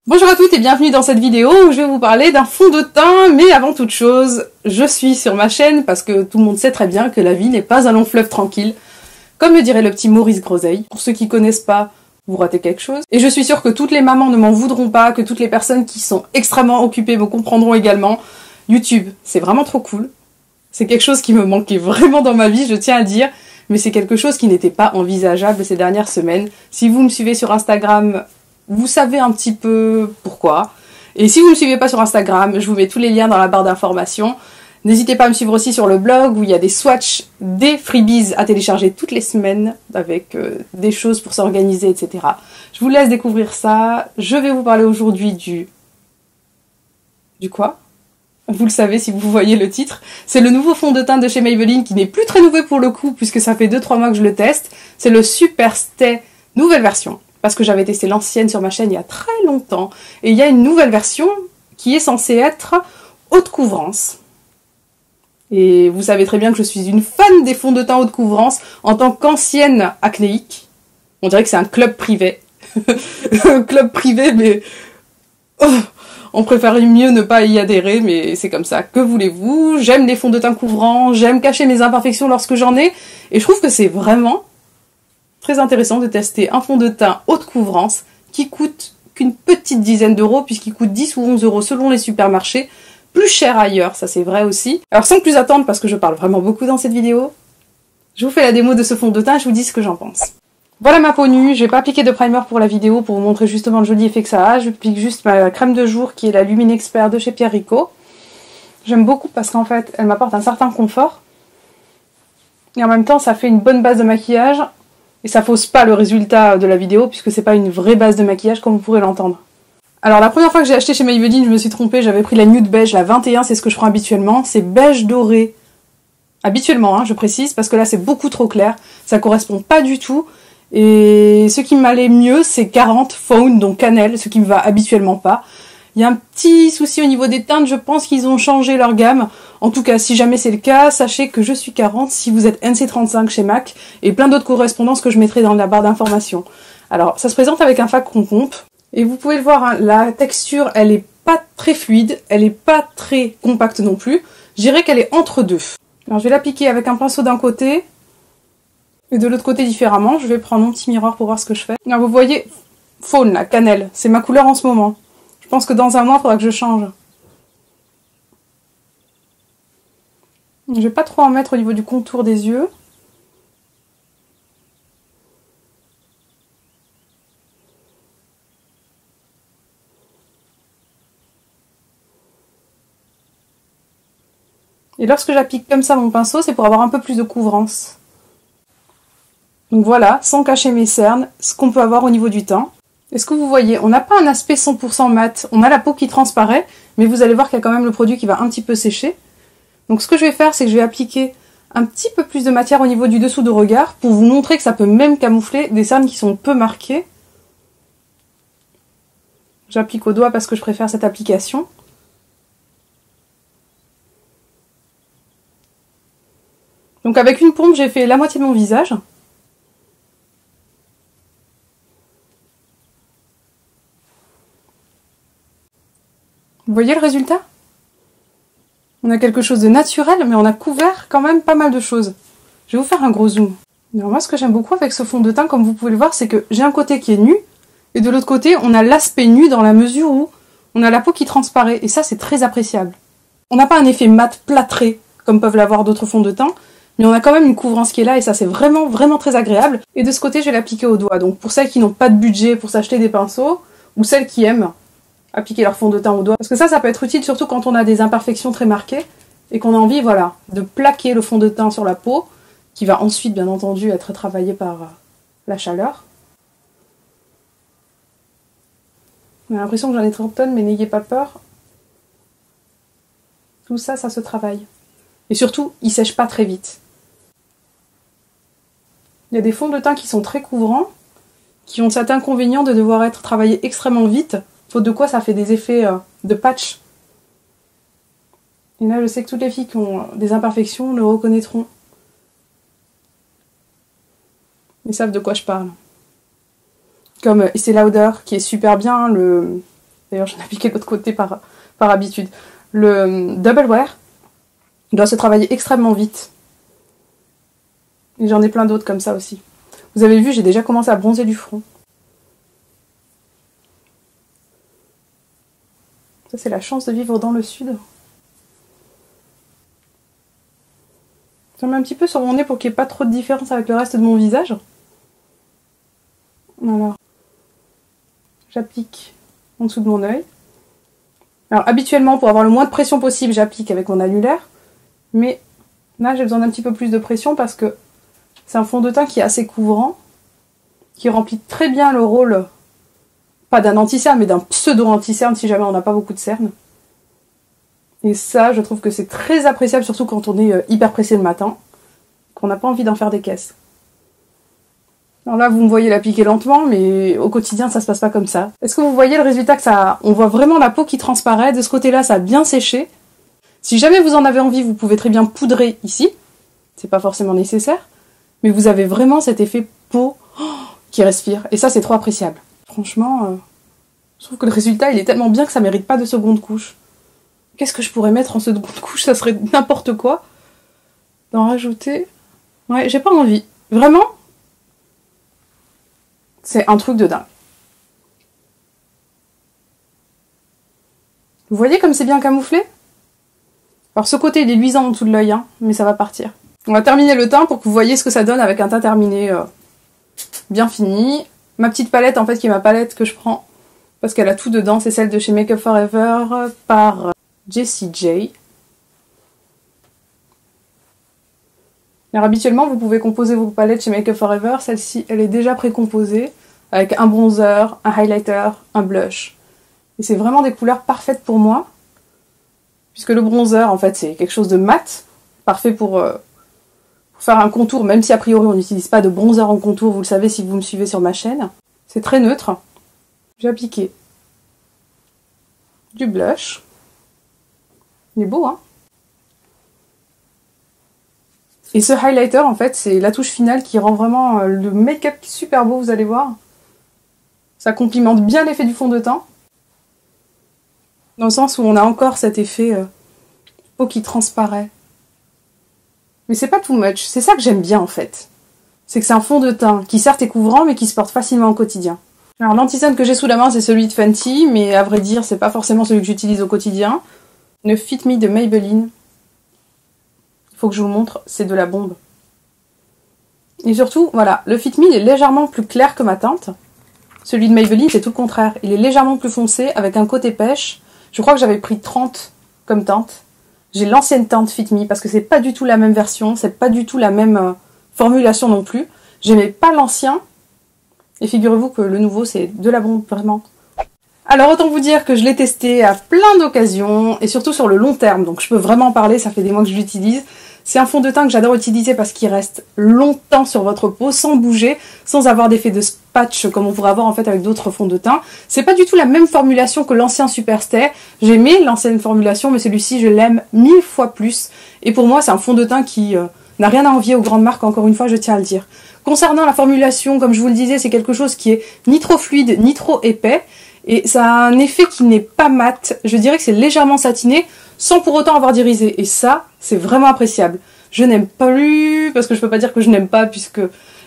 Bonjour à toutes et bienvenue dans cette vidéo où je vais vous parler d'un fond de teint, mais avant toute chose, je suis sur ma chaîne parce que tout le monde sait très bien que la vie n'est pas un long fleuve tranquille, comme le dirait le petit Maurice Groseille. Pour ceux qui connaissent pas, vous ratez quelque chose. Et je suis sûre que toutes les mamans ne m'en voudront pas, que toutes les personnes qui sont extrêmement occupées me comprendront également. YouTube, c'est vraiment trop cool. C'est quelque chose qui me manquait vraiment dans ma vie, je tiens à dire, mais c'est quelque chose qui n'était pas envisageable ces dernières semaines. Si vous me suivez sur Instagram, vous savez un petit peu pourquoi. Et si vous ne me suivez pas sur Instagram, je vous mets tous les liens dans la barre d'informations. N'hésitez pas à me suivre aussi sur le blog où il y a des swatchs, des freebies à télécharger toutes les semaines avec des choses pour s'organiser, etc. Je vous laisse découvrir ça. Je vais vous parler aujourd'hui du quoi ? Vous le savez si vous voyez le titre. C'est le nouveau fond de teint de chez Maybelline qui n'est plus très nouveau pour le coup puisque ça fait 2-3 mois que je le teste. C'est le Super Stay nouvelle version. Parce que j'avais testé l'ancienne sur ma chaîne il y a très longtemps. Et il y a une nouvelle version qui est censée être haute couvrance. Et vous savez très bien que je suis une fan des fonds de teint haute couvrance en tant qu'ancienne acnéique. On dirait que c'est un club privé. Un club privé, mais on préfère mieux ne pas y adhérer, mais c'est comme ça. Que voulez-vous? J'aime les fonds de teint couvrants, j'aime cacher mes imperfections lorsque j'en ai. Et je trouve que c'est vraiment très intéressant de tester un fond de teint haute couvrance qui coûte qu'une petite dizaine d'euros puisqu'il coûte 10 ou 11 euros selon les supermarchés, plus cher ailleurs, ça c'est vrai aussi. Alors sans plus attendre, parce que je parle vraiment beaucoup dans cette vidéo, je vous fais la démo de ce fond de teint et je vous dis ce que j'en pense. Voilà ma peau nue, je vais pas appliquer de primer pour la vidéo pour vous montrer justement le joli effet que ça a, j'applique juste ma crème de jour qui est la Lumine Expert de chez Pierre Rico. J'aime beaucoup parce qu'en fait elle m'apporte un certain confort et en même temps ça fait une bonne base de maquillage. Et ça fausse pas le résultat de la vidéo puisque c'est pas une vraie base de maquillage comme vous pourrez l'entendre. Alors la première fois que j'ai acheté chez Maybelline, je me suis trompée, j'avais pris la nude beige, la 21, c'est ce que je prends habituellement. C'est beige doré. Habituellement, hein, je précise, parce que là c'est beaucoup trop clair. Ça correspond pas du tout. Et ce qui m'allait mieux, c'est 40 Fawn, donc cannelle, ce qui me va habituellement pas. Il y a un petit souci au niveau des teintes, je pense qu'ils ont changé leur gamme. En tout cas, si jamais c'est le cas, sachez que je suis 40 si vous êtes NC35 chez MAC et plein d'autres correspondances que je mettrai dans la barre d'informations. Alors, ça se présente avec un fard concombre et vous pouvez le voir, hein, la texture, elle est pas très fluide, elle est pas très compacte non plus. Je dirais qu'elle est entre deux. Alors, je vais l'appliquer avec un pinceau d'un côté et de l'autre côté différemment. Je vais prendre mon petit miroir pour voir ce que je fais. Alors, vous voyez, faune, la cannelle, c'est ma couleur en ce moment. Je pense que dans un mois, il faudra que je change. Je vais pas trop en mettre au niveau du contour des yeux. Et lorsque j'applique comme ça mon pinceau, c'est pour avoir un peu plus de couvrance. Donc voilà, sans cacher mes cernes, ce qu'on peut avoir au niveau du teint. Est-ce que vous voyez, on n'a pas un aspect 100% mat, on a la peau qui transparaît, mais vous allez voir qu'il y a quand même le produit qui va un petit peu sécher. Donc ce que je vais faire, c'est que je vais appliquer un petit peu plus de matière au niveau du dessous de regard pour vous montrer que ça peut même camoufler des cernes qui sont peu marquées. J'applique au doigt parce que je préfère cette application. Donc avec une pompe, j'ai fait la moitié de mon visage. Vous voyez le résultat? On a quelque chose de naturel, mais on a couvert quand même pas mal de choses. Je vais vous faire un gros zoom. Alors moi, ce que j'aime beaucoup avec ce fond de teint, comme vous pouvez le voir, c'est que j'ai un côté qui est nu, et de l'autre côté, on a l'aspect nu dans la mesure où on a la peau qui transparaît, et ça, c'est très appréciable. On n'a pas un effet mat plâtré, comme peuvent l'avoir d'autres fonds de teint, mais on a quand même une couvrance qui est là, et ça, c'est vraiment, vraiment très agréable. Et de ce côté, je vais l'appliquer au doigt. Donc pour celles qui n'ont pas de budget pour s'acheter des pinceaux, ou celles qui aiment appliquer leur fond de teint au doigt. Parce que ça peut être utile surtout quand on a des imperfections très marquées et qu'on a envie, voilà, de plaquer le fond de teint sur la peau, qui va ensuite, bien entendu, être travaillé par la chaleur. On a l'impression que j'en ai 30 tonnes, mais n'ayez pas peur. Tout ça, ça se travaille. Et surtout, il sèche pas très vite. Il y a des fonds de teint qui sont très couvrants, qui ont cet inconvénient de devoir être travaillés extrêmement vite, faute de quoi ça fait des effets de patch. Et là, je sais que toutes les filles qui ont des imperfections le reconnaîtront. Ils savent de quoi je parle. Comme Estée Lauder, qui est super bien, le D'ailleurs, j'en ai appliqué de l'autre côté par habitude. Le Double Wear doit se travailler extrêmement vite. Et j'en ai plein d'autres comme ça aussi. Vous avez vu, j'ai déjà commencé à bronzer du front. Ça, c'est la chance de vivre dans le sud. Je mets un petit peu sur mon nez pour qu'il n'y ait pas trop de différence avec le reste de mon visage. Alors, j'applique en dessous de mon œil. Alors, habituellement, pour avoir le moins de pression possible, j'applique avec mon annulaire. Mais là, j'ai besoin d'un petit peu plus de pression parce que c'est un fond de teint qui est assez couvrant, qui remplit très bien le rôle, pas d'un anti-cerne, mais d'un pseudo-anti-cerne si jamais on n'a pas beaucoup de cernes. Et ça, je trouve que c'est très appréciable, surtout quand on est hyper pressé le matin, qu'on n'a pas envie d'en faire des caisses. Alors là, vous me voyez l'appliquer lentement, mais au quotidien, ça se passe pas comme ça. Est-ce que vous voyez le résultat que ça... On voit vraiment la peau qui transparaît. De ce côté-là, ça a bien séché. Si jamais vous en avez envie, vous pouvez très bien poudrer ici. C'est pas forcément nécessaire. Mais vous avez vraiment cet effet peau qui respire. Et ça, c'est trop appréciable. Franchement, je trouve que le résultat, il est tellement bien que ça mérite pas de seconde couche. Qu'est-ce que je pourrais mettre en seconde couche? Ça serait n'importe quoi. D'en rajouter... Ouais, j'ai pas envie. Vraiment, c'est un truc de dingue. Vous voyez comme c'est bien camouflé? Alors ce côté, il est luisant en dessous de l'œil, hein, mais ça va partir. On va terminer le teint pour que vous voyez ce que ça donne avec un teint terminé bien fini. Ma petite palette, en fait, qui est ma palette que je prends, parce qu'elle a tout dedans, c'est celle de chez Make Up For Ever par Jessie J. Alors habituellement, vous pouvez composer vos palettes chez Make Up For Ever. Celle-ci, elle est déjà précomposée avec un bronzer, un highlighter, un blush. Et c'est vraiment des couleurs parfaites pour moi. Puisque le bronzer, en fait, c'est quelque chose de mat, parfait pour faire un contour, même si a priori on n'utilise pas de bronzer en contour, vous le savez si vous me suivez sur ma chaîne. C'est très neutre. J'ai appliqué du blush. Il est beau, hein? Et ce highlighter, en fait, c'est la touche finale qui rend vraiment le make-up super beau, vous allez voir. Ça complimente bien l'effet du fond de teint. Dans le sens où on a encore cet effet peau qui transparaît. Mais c'est pas too much. C'est ça que j'aime bien, en fait. C'est que c'est un fond de teint qui certes est couvrant, mais qui se porte facilement au quotidien. Alors l'anti-cerne que j'ai sous la main, c'est celui de Fenty, mais à vrai dire, c'est pas forcément celui que j'utilise au quotidien. Le Fit Me de Maybelline. Faut que je vous montre, c'est de la bombe. Et surtout, voilà, le Fit Me il est légèrement plus clair que ma teinte. Celui de Maybelline, c'est tout le contraire. Il est légèrement plus foncé, avec un côté pêche. Je crois que j'avais pris 30 comme teinte. J'ai l'ancienne teinte Fit Me, parce que c'est pas du tout la même version, c'est pas du tout la même formulation non plus. J'aimais pas l'ancien, et figurez-vous que le nouveau, c'est de la bombe, vraiment. Alors autant vous dire que je l'ai testé à plein d'occasions, et surtout sur le long terme, donc je peux vraiment en parler, ça fait des mois que je l'utilise. C'est un fond de teint que j'adore utiliser parce qu'il reste longtemps sur votre peau, sans bouger, sans avoir d'effet de patch comme on pourrait avoir en fait avec d'autres fonds de teint. C'est pas du tout la même formulation que l'ancien Superstay. J'aimais l'ancienne formulation, mais celui-ci je l'aime 1000 fois plus. Et pour moi c'est un fond de teint qui n'a rien à envier aux grandes marques, encore une fois je tiens à le dire. Concernant la formulation, comme je vous le disais, c'est quelque chose qui est ni trop fluide, ni trop épais. Et ça a un effet qui n'est pas mat. Je dirais que c'est légèrement satiné, sans pour autant avoir d'irisé. Et ça, c'est vraiment appréciable. Je n'aime plus, parce que je peux pas dire que je n'aime pas, puisque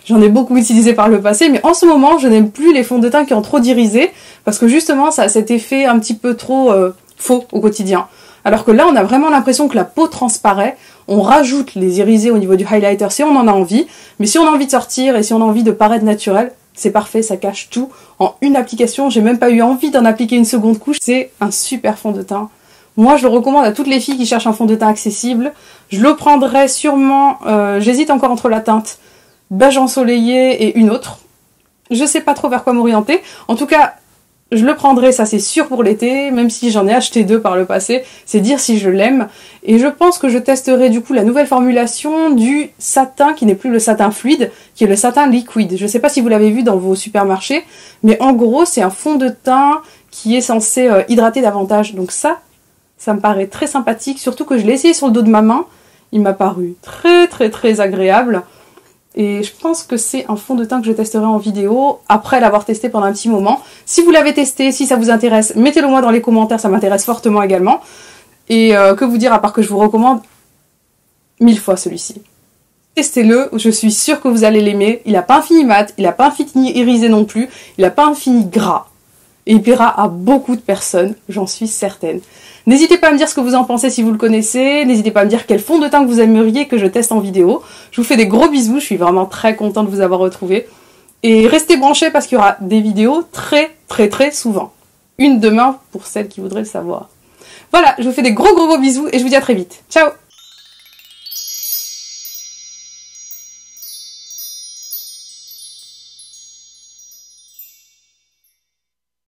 j'en ai beaucoup utilisé par le passé, mais en ce moment, je n'aime plus les fonds de teint qui ont trop d'irisé, parce que justement, ça a cet effet un petit peu trop faux au quotidien. Alors que là, on a vraiment l'impression que la peau transparaît, on rajoute les irisés au niveau du highlighter si on en a envie, mais si on a envie de sortir et si on a envie de paraître naturel, c'est parfait, ça cache tout en une application. J'ai même pas eu envie d'en appliquer une seconde couche. C'est un super fond de teint. Moi, je le recommande à toutes les filles qui cherchent un fond de teint accessible. Je le prendrai sûrement... j'hésite encore entre la teinte beige ensoleillé et une autre. Je sais pas trop vers quoi m'orienter. En tout cas, je le prendrai, ça c'est sûr pour l'été, même si j'en ai acheté 2 par le passé. C'est dire si je l'aime. Et je pense que je testerai du coup la nouvelle formulation du satin, qui n'est plus le satin fluide, qui est le satin liquide. Je sais pas si vous l'avez vu dans vos supermarchés, mais en gros, c'est un fond de teint qui est censé hydrater davantage. Donc ça me paraît très sympathique, surtout que je l'ai essayé sur le dos de ma main. Il m'a paru très agréable. Et je pense que c'est un fond de teint que je testerai en vidéo après l'avoir testé pendant un petit moment. Si vous l'avez testé, si ça vous intéresse, mettez-le moi dans les commentaires, ça m'intéresse fortement également. Et que vous dire à part que je vous recommande 1000 fois celui-ci. Testez-le, je suis sûre que vous allez l'aimer. Il n'a pas un fini mat, il n'a pas un fini irisé non plus, il n'a pas un fini gras. Et il plaira à beaucoup de personnes, j'en suis certaine. N'hésitez pas à me dire ce que vous en pensez si vous le connaissez, n'hésitez pas à me dire quel fond de teint que vous aimeriez que je teste en vidéo. Je vous fais des gros bisous, je suis vraiment très contente de vous avoir retrouvé. Et restez branchés parce qu'il y aura des vidéos très souvent. Une demain pour celles qui voudraient le savoir. Voilà, je vous fais des gros bisous et je vous dis à très vite. Ciao!